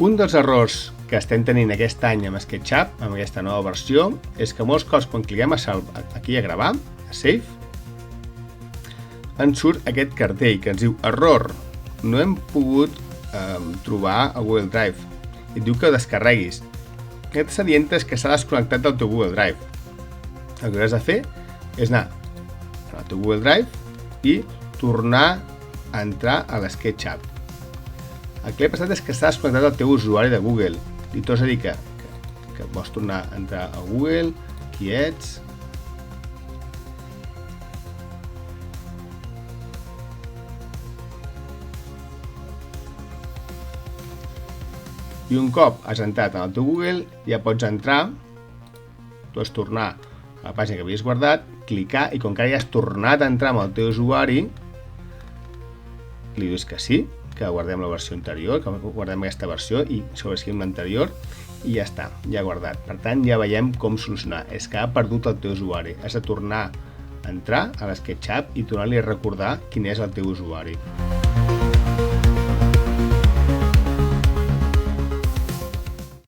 Un dels errors que estem tenint aquest any amb SketchUp, amb aquesta nova versió, és que molts cops quan cliquem aquí a gravar, a Save, ens surt aquest cartell que ens diu error, no hem pogut trobar a Google Drive. I et diu que ho descarreguis. Aquest s'adient és que s'ha desconnectat del teu Google Drive. El que has de fer és anar al teu Google Drive i tornar a entrar a l'SketchUp. El que ha passat és que s'ha desconnectat el teu usuari de Google. I tornes a dir que vols tornar a entrar a Google, qui ets... I un cop has entrat en el teu Google, ja pots entrar, pots tornar a la pàgina que havies guardat, clicar i com que ja has tornat a entrar amb el teu usuari, li dius que sí, que guardem la versió anterior, que guardem aquesta versió i sobrescrivim l'anterior i ja està, ja guardat. Per tant, ja veiem com solucionar. És que ha perdut el teu usuari. Has de tornar a entrar a l'SketchUp i tornar-li a recordar quin és el teu usuari.